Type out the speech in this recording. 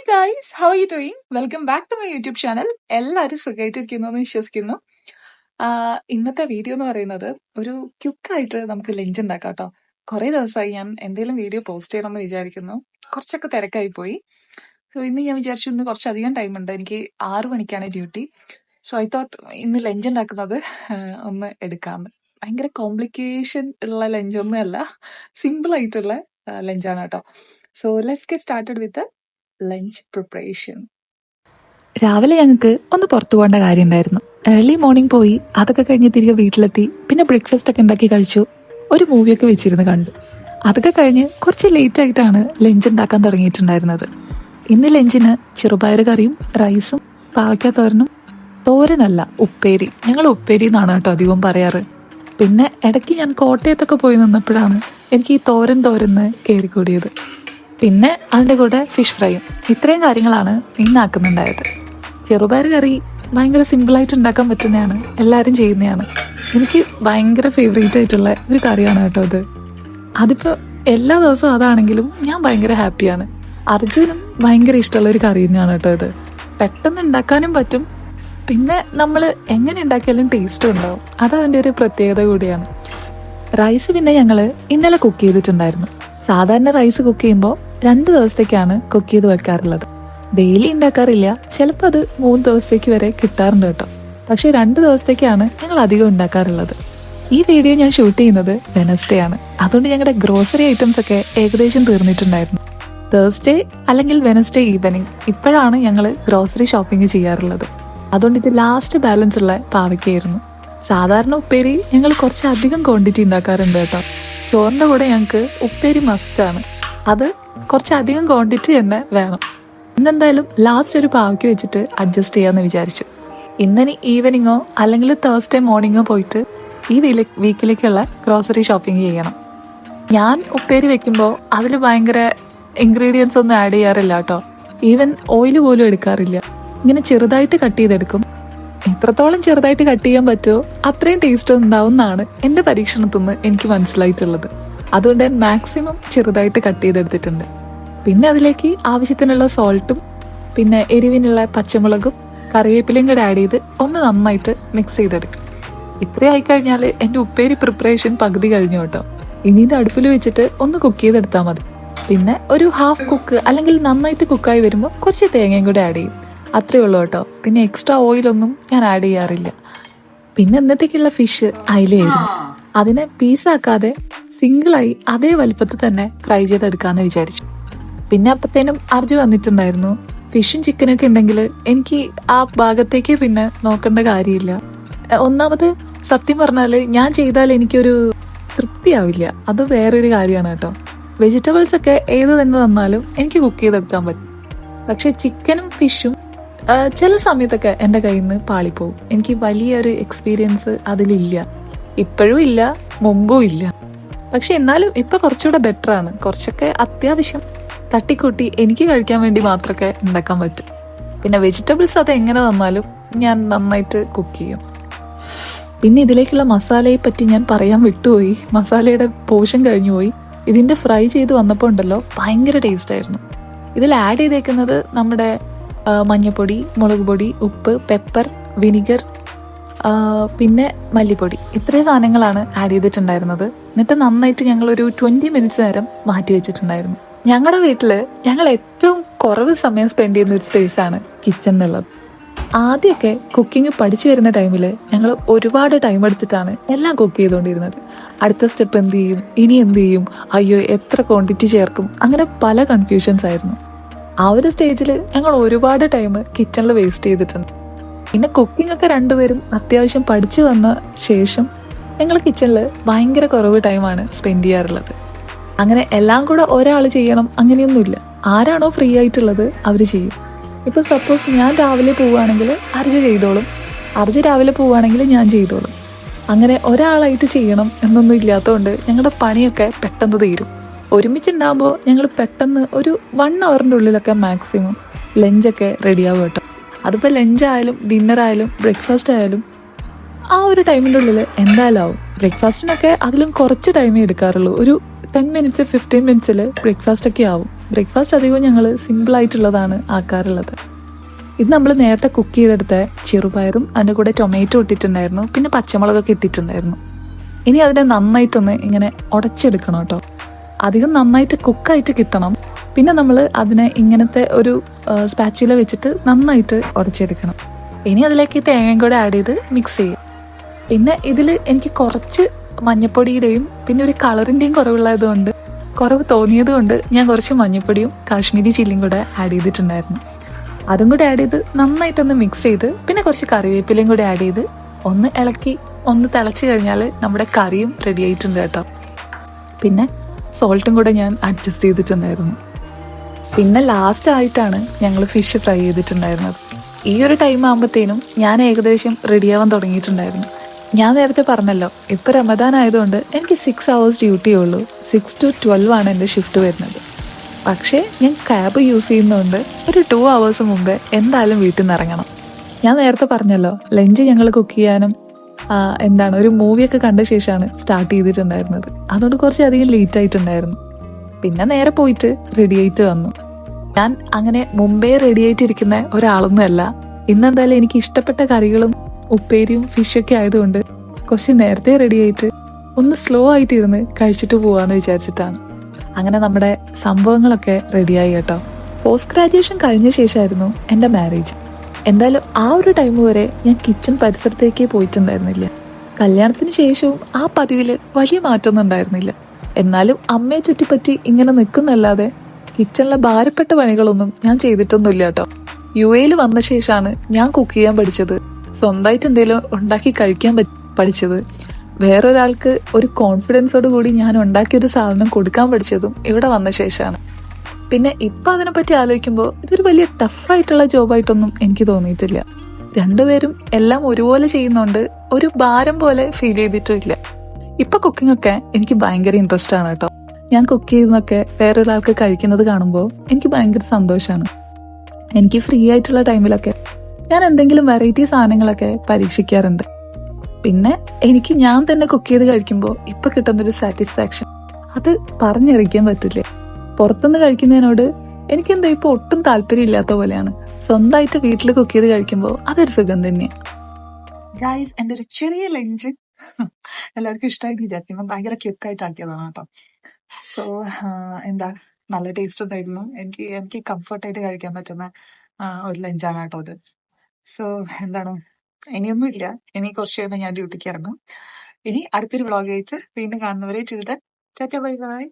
Hi guys, how are you doing? Welcome back to my YouTube channel. എല്ലാവരും സുഖമായിട്ടിരിക്കുന്നു എന്ന് വിശ്വസിക്കുന്നു. ഇന്നത്തെ വീഡിയോ എന്ന് പറയുന്നത് ഒരു ക്യുക്കായിട്ട് നമുക്ക് ലഞ്ച് ഉണ്ടാക്കാം കേട്ടോ. കുറേ ദിവസമായി ഞാൻ എന്തെങ്കിലും വീഡിയോ പോസ്റ്റ് ചെയ്യണമെന്ന് വിചാരിക്കുന്നു. കുറച്ചൊക്കെ തിരക്കായി പോയി. സോ ഇന്ന് ഞാൻ വിചാരിച്ചു ഇന്ന് കുറച്ചധികം ടൈം ഉണ്ട്. എനിക്ക് 6 മണിക്കാണ് ഡ്യൂട്ടി. സോ ഐ തോട്ട് ഇന്ന് ലഞ്ച് ഉണ്ടാക്കുന്നത് ഒന്ന് എടുക്കാമെന്ന്. ഭയങ്കര കോംപ്ലിക്കേഷൻ ഉള്ള ലഞ്ചൊന്നും അല്ല, സിമ്പിൾ ആയിട്ടുള്ള ലഞ്ചാണ് കേട്ടോ. So let's get started with lunch preparation. രാവിലെ ഞങ്ങൾക്ക് ഒന്ന് പുറത്തു പോകേണ്ട കാര്യം ഉണ്ടായിരുന്നു. ഏർലി മോർണിംഗ് പോയി, അതൊക്കെ കഴിഞ്ഞ് തിരികെ വീട്ടിലെത്തി. പിന്നെ ബ്രേക്ക്ഫാസ്റ്റ് ഒക്കെ ഉണ്ടാക്കി കഴിച്ചു. ഒരു മൂവിയൊക്കെ വെച്ചിരുന്ന് കണ്ടു. അതൊക്കെ കഴിഞ്ഞ് കുറച്ച് ലേറ്റ് ആയിട്ടാണ് ലഞ്ച് ഉണ്ടാക്കാൻ തുടങ്ങിയിട്ടുണ്ടായിരുന്നത്. ഇന്ന് ലഞ്ചിന് ചെറുപയർ കറിയും റൈസും പാവയ്ക്ക തോരനും. തോരനല്ല, ഉപ്പേരി. ഞങ്ങൾ ഉപ്പേരി എന്നാണ് കേട്ടോ അധികവും പറയാറ്. പിന്നെ ഇടയ്ക്ക് ഞാൻ കോട്ടയത്തൊക്കെ പോയി നിന്നപ്പോഴാണ് എനിക്ക് ഈ തോരന്ന് കയറിക്കൂടിയത്. പിന്നെ അതിൻ്റെ കൂടെ ഫിഷ് ഫ്രൈയും. ഇത്രയും കാര്യങ്ങളാണ് ഇന്നാക്കുന്നുണ്ടായത്. ചെറുപയർ കറി ഭയങ്കര സിമ്പിളായിട്ട് ഉണ്ടാക്കാൻ പറ്റുന്നതാണ്, എല്ലാവരും ചെയ്യുന്നതാണ്. എനിക്ക് ഭയങ്കര ഫേവറേറ്റ് ആയിട്ടുള്ള ഒരു കറിയാണ് കേട്ടോ അത്. അതിപ്പോൾ എല്ലാ ദിവസവും അതാണെങ്കിലും ഞാൻ ഭയങ്കര ഹാപ്പിയാണ്. അർജുനും ഭയങ്കര ഇഷ്ടമുള്ള ഒരു കറി തന്നെയാണ് കേട്ടോ ഇത്. പെട്ടെന്ന് ഉണ്ടാക്കാനും പറ്റും, പിന്നെ നമ്മൾ എങ്ങനെ ഉണ്ടാക്കിയാലും ടേസ്റ്റും ഉണ്ടാവും. അതതിൻ്റെ ഒരു പ്രത്യേകത കൂടിയാണ്. റൈസ് പിന്നെ ഞങ്ങൾ ഇന്നലെ കുക്ക് ചെയ്തിട്ടുണ്ടായിരുന്നു. സാധാരണ റൈസ് കുക്ക് ചെയ്യുമ്പോൾ 2 ദിവസത്തേക്കാണ് കുക്ക് ചെയ്ത് വെക്കാറുള്ളത്. ഡെയിലി ഉണ്ടാക്കാറില്ല. ചിലപ്പോൾ അത് 3 ദിവസത്തേക്ക് വരെ കിട്ടാറുണ്ട് കേട്ടോ. പക്ഷെ 2 ദിവസത്തേക്കാണ് ഞങ്ങൾ അധികം ഉണ്ടാക്കാറുള്ളത്. ഈ വീഡിയോ ഞാൻ ഷൂട്ട് ചെയ്യുന്നത് വെനസ്ഡേ ആണ്. അതുകൊണ്ട് ഞങ്ങളുടെ ഗ്രോസറി ഐറ്റംസ് ഒക്കെ ഏകദേശം തീർന്നിട്ടുണ്ടായിരുന്നു. തേഴ്സ്ഡേ അല്ലെങ്കിൽ വെനസ്ഡേ ഈവനിങ് ഇപ്പോഴാണ് ഞങ്ങൾ ഗ്രോസറി ഷോപ്പിംഗ് ചെയ്യാറുള്ളത്. അതുകൊണ്ട് ഇത് ലാസ്റ്റ് ബാലൻസ് ഉള്ള പാവയ്ക്കായിരുന്നു. സാധാരണ ഉപ്പേരി ഞങ്ങൾ കുറച്ച് അധികം ക്വാണ്ടിറ്റി ഉണ്ടാക്കാറുണ്ട് കേട്ടോ. ചോറിൻ്റെ കൂടെ ഞങ്ങൾക്ക് ഉപ്പേരി മസ്റ്റാണ്. അത് കുറച്ചധികം ക്വാണ്ടിറ്റി തന്നെ വേണം. ഇന്നെന്തായാലും ലാസ്റ്റ് ഒരു പാവയ്ക്ക് വെച്ചിട്ട് അഡ്ജസ്റ്റ് ചെയ്യാമെന്ന് വിചാരിച്ചു. ഇന്നനി ഈവനിങ്ങോ അല്ലെങ്കിൽ തേഴ്സ്ഡേ മോർണിംഗോ പോയിട്ട് ഈ വീക്കിലേക്കുള്ള ഗ്രോസറി ഷോപ്പിംഗ് ചെയ്യണം. ഞാൻ ഉപ്പേരി വെക്കുമ്പോൾ അതിൽ ഭയങ്കര ഇൻഗ്രീഡിയൻസ് ഒന്നും ആഡ് ചെയ്യാറില്ല കേട്ടോ. ഈവൻ ഓയിൽ പോലും എടുക്കാറില്ല. ഇങ്ങനെ ചെറുതായിട്ട് കട്ട് ചെയ്തെടുക്കും. എത്രത്തോളം ചെറുതായിട്ട് കട്ട് ചെയ്യാൻ പറ്റുമോ അത്രയും ടേസ്റ്റ് ഉണ്ടാവും എന്നാണ് എൻ്റെ പരീക്ഷണത്തിൽ നിന്ന് എനിക്ക് മനസ്സിലായിട്ടുള്ളത്. അതുകൊണ്ട് ഞാൻ മാക്സിമം ചെറുതായിട്ട് കട്ട് ചെയ്തെടുത്തിട്ടുണ്ട്. പിന്നെ അതിലേക്ക് ആവശ്യത്തിനുള്ള സോൾട്ടും പിന്നെ എരിവിനുള്ള പച്ചമുളകും കറിവേപ്പിലയും കൂടെ ആഡ് ചെയ്ത് ഒന്ന് നന്നായിട്ട് മിക്സ് ചെയ്തെടുക്കും. ഇത്രയായി കഴിഞ്ഞാൽ എൻ്റെ ഉപ്പേരി പ്രിപ്പറേഷൻ പകുതി കഴിഞ്ഞു കേട്ടോ. ഇനി ഇത് അടുപ്പിൽ വെച്ചിട്ട് ഒന്ന് കുക്ക് ചെയ്തെടുത്താൽ മതി. പിന്നെ ഒരു ഹാഫ് കുക്ക് അല്ലെങ്കിൽ നന്നായിട്ട് കുക്കായി വരുമ്പോൾ കുറച്ച് തേങ്ങയും കൂടെ ആഡ് ചെയ്യും. അത്രേ ഉള്ളൂ കേട്ടോ. പിന്നെ എക്സ്ട്രാ ഓയിലൊന്നും ഞാൻ ആഡ് ചെയ്യാറില്ല. പിന്നെ ഇന്നത്തേക്കുള്ള ഫിഷ് അയിലയായിരുന്നു. അതിനെ പീസാക്കാതെ സിംഗിളായി അതേ വലുപ്പത്തിൽ തന്നെ ഫ്രൈ ചെയ്തെടുക്കാമെന്ന് വിചാരിച്ചു. പിന്നെ അപ്പത്തേനും അർജു വന്നിട്ടുണ്ടായിരുന്നു. ഫിഷും ചിക്കനൊക്കെ ഉണ്ടെങ്കിൽ എനിക്ക് ആ ഭാഗത്തേക്ക് പിന്നെ നോക്കേണ്ട കാര്യമില്ല. ഒന്നാമത് സത്യം പറഞ്ഞാൽ ഞാൻ ചെയ്താൽ എനിക്കൊരു തൃപ്തിയാവില്ല. അത് വേറൊരു കാര്യമാണ് കേട്ടോ. വെജിറ്റബിൾസ് ഒക്കെ ഏത് തന്നെ തന്നാലും എനിക്ക് കുക്ക് ചെയ്തെടുക്കാൻ പറ്റും. പക്ഷെ ചിക്കനും ഫിഷും ചില സമയത്തൊക്കെ എൻ്റെ കയ്യിൽ നിന്ന് പാളിപ്പോവും. എനിക്ക് വലിയൊരു എക്സ്പീരിയൻസ് അതിലില്ല. ഇപ്പോഴും ഇല്ല, മുമ്പും ഇല്ല. പക്ഷെ എന്നാലും ഇപ്പം കുറച്ചുകൂടെ ബെറ്ററാണ്. കുറച്ചൊക്കെ അത്യാവശ്യം തട്ടിക്കൂട്ടി എനിക്ക് കഴിക്കാൻ വേണ്ടി മാത്രമൊക്കെ ഉണ്ടാക്കാൻ പറ്റും. പിന്നെ വെജിറ്റബിൾസ് അത് എങ്ങനെ തന്നാലും ഞാൻ നന്നായിട്ട് കുക്ക് ചെയ്യും. പിന്നെ ഇതിലേക്കുള്ള മസാലയെ പറ്റി ഞാൻ പറയാൻ വിട്ടുപോയി. മസാലയുടെ പോർഷൻ കഴിഞ്ഞു പോയി. ഇതിൻ്റെ ഫ്രൈ ചെയ്ത് വന്നപ്പോൾ ഉണ്ടല്ലോ ഭയങ്കര ടേസ്റ്റ് ആയിരുന്നു. ഇതിൽ ആഡ് ചെയ്തേക്കുന്നത് നമ്മുടെ മഞ്ഞൾപ്പൊടി, മുളക് പൊടി, ഉപ്പ്, പെപ്പർ, വിനിഗർ, പിന്നെ മല്ലിപ്പൊടി. ഇത്രയും സാധനങ്ങളാണ് ആഡ് ചെയ്തിട്ടുണ്ടായിരുന്നത്. എന്നിട്ട് നന്നായിട്ട് ഞങ്ങളൊരു 20 മിനിറ്റ്സ് നേരം മാറ്റി വെച്ചിട്ടുണ്ടായിരുന്നു. ഞങ്ങളുടെ വീട്ടിൽ ഞങ്ങൾ ഏറ്റവും കുറവ് സമയം സ്പെൻഡ് ചെയ്യുന്ന ഒരു സ്പേസാണ് കിച്ചൺ എന്നുള്ളത്. ആദ്യമൊക്കെ കുക്കിംഗ് പഠിച്ചു വരുന്ന ടൈമിൽ ഞങ്ങൾ ഒരുപാട് ടൈം എടുത്തിട്ടാണ് എല്ലാം കുക്ക് ചെയ്തുകൊണ്ടിരുന്നത്. അടുത്ത സ്റ്റെപ്പ് എന്ത് ചെയ്യും, ഇനി എന്ത് ചെയ്യും, അയ്യോ എത്ര ക്വാണ്ടിറ്റി ചേർക്കും, അങ്ങനെ പല കൺഫ്യൂഷൻസ് ആയിരുന്നു. ആ ഒരു സ്റ്റേജിൽ ഞങ്ങൾ ഒരുപാട് ടൈം കിച്ചണിൽ വേസ്റ്റ് ചെയ്തിട്ടുണ്ട്. പിന്നെ കുക്കിംഗ് ഒക്കെ രണ്ടുപേരും അത്യാവശ്യം പഠിച്ചു വന്ന ശേഷം ഞങ്ങൾ കിച്ചണിൽ ഭയങ്കര കുറവ് ടൈമാണ് സ്പെൻഡ് ചെയ്യാറുള്ളത്. അങ്ങനെ എല്ലാം കൂടെ ഒരാൾ ചെയ്യണം അങ്ങനെയൊന്നുമില്ല. ആരാണോ ഫ്രീ ആയിട്ടുള്ളത് അവർ ചെയ്യും. ഇപ്പോൾ സപ്പോസ് ഞാൻ രാവിലെ പോവുകയാണെങ്കിൽ അർജു ചെയ്തോളും, അർജു രാവിലെ പോവുകയാണെങ്കിൽ ഞാൻ ചെയ്തോളും. അങ്ങനെ ഒരാളായിട്ട് ചെയ്യണം എന്നൊന്നും ഇല്ലാത്തതുകൊണ്ട് ഞങ്ങളുടെ പണിയൊക്കെ പെട്ടെന്ന് തീരും. ഒരുമിച്ചുണ്ടാകുമ്പോൾ ഞങ്ങൾ പെട്ടെന്ന് ഒരു 1 അവറിൻ്റെ ഉള്ളിലൊക്കെ മാക്സിമം ലഞ്ചൊക്കെ റെഡിയാവും കേട്ടോ. അതിപ്പോൾ ലഞ്ചായാലും ഡിന്നറായാലും ബ്രേക്ക്ഫാസ്റ്റ് ആയാലും ആ ഒരു ടൈമിൻ്റെ ഉള്ളിൽ എന്തായാലും ആവും. ബ്രേക്ക്ഫാസ്റ്റിനൊക്കെ അതിലും കുറച്ച് ടൈമേ എടുക്കാറുള്ളൂ. ഒരു 10 മിനിറ്റ്സ് 15 മിനിറ്റ്സിൽ ബ്രേക്ക്ഫാസ്റ്റ് ഒക്കെ ആവും. ബ്രേക്ക്ഫാസ്റ്റ് അധികവും ഞങ്ങൾ സിമ്പിളായിട്ടുള്ളതാണ് ആക്കാറുള്ളത്. ഇത് നമ്മൾ നേരത്തെ കുക്ക് ചെയ്തെടുത്ത ചെറുപയറും അതിൻ്റെ കൂടെ ടൊമാറ്റോ ഇട്ടിട്ടുണ്ടായിരുന്നു, പിന്നെ പച്ചമുളകൊക്കെ ഇട്ടിട്ടുണ്ടായിരുന്നു. ഇനി അതിനെ നന്നായിട്ടൊന്ന് ഇങ്ങനെ ഉടച്ചെടുക്കണം കേട്ടോ. അധികം നന്നായിട്ട് കുക്കായിട്ട് കിട്ടണം. പിന്നെ നമ്മൾ അതിനെ ഇങ്ങനത്തെ ഒരു സ്പാച്ചുല വെച്ചിട്ട് നന്നായിട്ട് ഉടച്ചെടുക്കണം. ഇനി അതിലേക്ക് തേങ്ങയും കൂടെ ആഡ് ചെയ്ത് മിക്സ് ചെയ്യും. പിന്നെ ഇതിൽ എനിക്ക് കുറച്ച് മഞ്ഞപ്പൊടിയുടെയും പിന്നെ ഒരു കളറിൻ്റെയും കുറവ് തോന്നിയത് കൊണ്ട് ഞാൻ കുറച്ച് മഞ്ഞപ്പൊടിയും കാശ്മീരി ചില്ലിയും കൂടെ ആഡ് ചെയ്തിട്ടുണ്ടായിരുന്നു. അതും കൂടെ ആഡ് ചെയ്ത് നന്നായിട്ടൊന്ന് മിക്സ് ചെയ്ത് പിന്നെ കുറച്ച് കറിവേപ്പിലയും കൂടെ ആഡ് ചെയ്ത് ഒന്ന് ഇളക്കി ഒന്ന് തിളച്ച് കഴിഞ്ഞാൽ നമ്മുടെ കറിയും റെഡി ആയിട്ടുണ്ട് കേട്ടോ. പിന്നെ സോൾട്ടും കൂടെ ഞാൻ അഡ്ജസ്റ്റ് ചെയ്തിട്ടുണ്ടായിരുന്നു. പിന്നെ ലാസ്റ്റ് ആയിട്ടാണ് ഞങ്ങൾ ഫിഷ് ഫ്രൈ ചെയ്തിട്ടുണ്ടായിരുന്നത്. ഈ ഒരു ടൈം ആകുമ്പോഴത്തേനും ഞാൻ ഏകദേശം റെഡിയാവാൻ തുടങ്ങിയിട്ടുണ്ടായിരുന്നു. ഞാൻ നേരത്തെ പറഞ്ഞല്ലോ, ഇപ്പോൾ റമദാൻ ആയതുകൊണ്ട് എനിക്ക് 6 hours ഡ്യൂട്ടിയേ ഉള്ളൂ. 6 to 12 ആണ് എൻ്റെ ഷിഫ്റ്റ് വരുന്നത്. പക്ഷേ ഞാൻ ക്യാബ് യൂസ് ചെയ്യുന്നതുകൊണ്ട് ഒരു 2 hours മുമ്പേ എന്തായാലും വീട്ടിൽ നിന്ന് ഇറങ്ങണം. ഞാൻ നേരത്തെ പറഞ്ഞല്ലോ, ലഞ്ച് ഞങ്ങൾ കുക്ക് ചെയ്യാനും ഒരു മൂവിയൊക്കെ കണ്ട ശേഷമാണ് സ്റ്റാർട്ട് ചെയ്തിട്ടുണ്ടായിരുന്നത്. അതുകൊണ്ട് കുറച്ചധികം ലേറ്റ് ആയിട്ടുണ്ടായിരുന്നു. പിന്നെ നേരെ പോയിട്ട് റെഡി ആയിട്ട് വന്നു. ഞാൻ അങ്ങനെ മുമ്പേ റെഡി ആയിട്ടിരിക്കുന്ന ഒരാളൊന്നുമല്ല. ഇന്നെന്തായാലും എനിക്ക് ഇഷ്ടപ്പെട്ട കറികളും ഉപ്പേരിയും ഫിഷൊക്കെ ആയതുകൊണ്ട് കുറച്ച് നേരത്തെ റെഡി ആയിട്ട് ഒന്ന് സ്ലോ ആയിട്ട് ഇരുന്ന് കഴിച്ചിട്ട് പോവാന്ന് വിചാരിച്ചിട്ടാണ്. അങ്ങനെ നമ്മുടെ സംഭവങ്ങളൊക്കെ റെഡിയായി കേട്ടോ. പോസ്റ്റ് ഗ്രാജുവേഷൻ കഴിഞ്ഞ ശേഷമായിരുന്നു എൻ്റെ മാരേജ്. എന്തായാലും ആ ഒരു ടൈം വരെ ഞാൻ കിച്ചൺ പരിസരത്തേക്കേ പോയിട്ടുണ്ടായിരുന്നില്ല. കല്യാണത്തിന് ശേഷവും ആ പതിവിൽ വലിയ മാറ്റമൊന്നും ഉണ്ടായിരുന്നില്ല. എന്നാലും അമ്മയെ ചുറ്റിപ്പറ്റി ഇങ്ങനെ നിൽക്കുന്നല്ലാതെ കിച്ചണിലെ ഭാരപ്പെട്ട പണികളൊന്നും ഞാൻ ചെയ്തിട്ടൊന്നുമില്ല കേട്ടോ. UAയിൽ വന്ന ശേഷമാണ് ഞാൻ കുക്ക് ചെയ്യാൻ പഠിച്ചത്, സ്വന്തമായിട്ട് എന്തെങ്കിലും ഉണ്ടാക്കി കഴിക്കാൻ പഠിച്ചത്, വേറൊരാൾക്ക് ഒരു കോൺഫിഡൻസോട് കൂടി ഞാൻ ഉണ്ടാക്കിയൊരു സാധനം കൊടുക്കാൻ പഠിച്ചതും ഇവിടെ വന്ന ശേഷമാണ്. പിന്നെ ഇപ്പം അതിനെപ്പറ്റി ആലോചിക്കുമ്പോൾ ഇതൊരു വലിയ ടഫായിട്ടുള്ള ജോബായിട്ടൊന്നും എനിക്ക് തോന്നിയിട്ടില്ല. രണ്ടുപേരും എല്ലാം ഒരുപോലെ ചെയ്യുന്നോണ്ട് ഒരു ഭാരം പോലെ ഫീൽ ചെയ്തിട്ടില്ല. ഇപ്പൊ കുക്കിംഗ് ഒക്കെ എനിക്ക് ഭയങ്കര ഇൻട്രസ്റ്റ് ആണ് കേട്ടോ. ഞാൻ കുക്ക് ചെയ്യുന്നതൊക്കെ വേറൊരാൾക്ക് കഴിക്കുന്നത് കാണുമ്പോൾ എനിക്ക് ഭയങ്കര സന്തോഷമാണ്. എനിക്ക് ഫ്രീ ആയിട്ടുള്ള ടൈമിലൊക്കെ ഞാൻ എന്തെങ്കിലും വെറൈറ്റി സാധനങ്ങളൊക്കെ പരീക്ഷിക്കാറുണ്ട്. പിന്നെ എനിക്ക് ഞാൻ തന്നെ കുക്ക് ചെയ്ത് കഴിക്കുമ്പോൾ ഇപ്പൊ കിട്ടുന്നൊരു സാറ്റിസ്ഫാക്ഷൻ അത് പറഞ്ഞറിയിക്കാൻ പറ്റില്ല. പുറത്തുനിന്ന് കഴിക്കുന്നതിനോട് എനിക്കെന്താ ഇപ്പൊ ഒട്ടും താല്പര്യം ഇല്ലാത്ത പോലെയാണ്. സ്വന്തമായിട്ട് വീട്ടിൽ കുക്ക് ചെയ്ത് കഴിക്കുമ്പോൾ അതൊരു സുഖം തന്നെയാണ്. ഗൈസ്, എൻ്റെ ഒരു ചെറിയ ലഞ്ച് എല്ലാവർക്കും ഇഷ്ടമായിട്ട് വിചാരിക്കുന്നു. ഭയങ്കര ക്യുക്കായിട്ട് ആക്കിയതാണ് കേട്ടോ. സോ നല്ല ടേസ്റ്റ് ഉണ്ടായിരുന്നു. എനിക്ക് കംഫർട്ടായിട്ട് കഴിക്കാൻ പറ്റുന്ന ഒരു ലഞ്ചാണ് കേട്ടോ അത്. സോ ഇനിയൊന്നും ഇല്ല. ഇനി കുറച്ച് കഴിയുമ്പോൾ ഞാൻ ഡ്യൂട്ടിക്ക് ഇറങ്ങും. ഇനി അടുത്തൊരു വ്ളോഗ് ആയിട്ട് വീണ്ടും കാണുന്നവരെ ചിൽഡ്രൻ, ടാറ്റാ ബൈ ബൈ.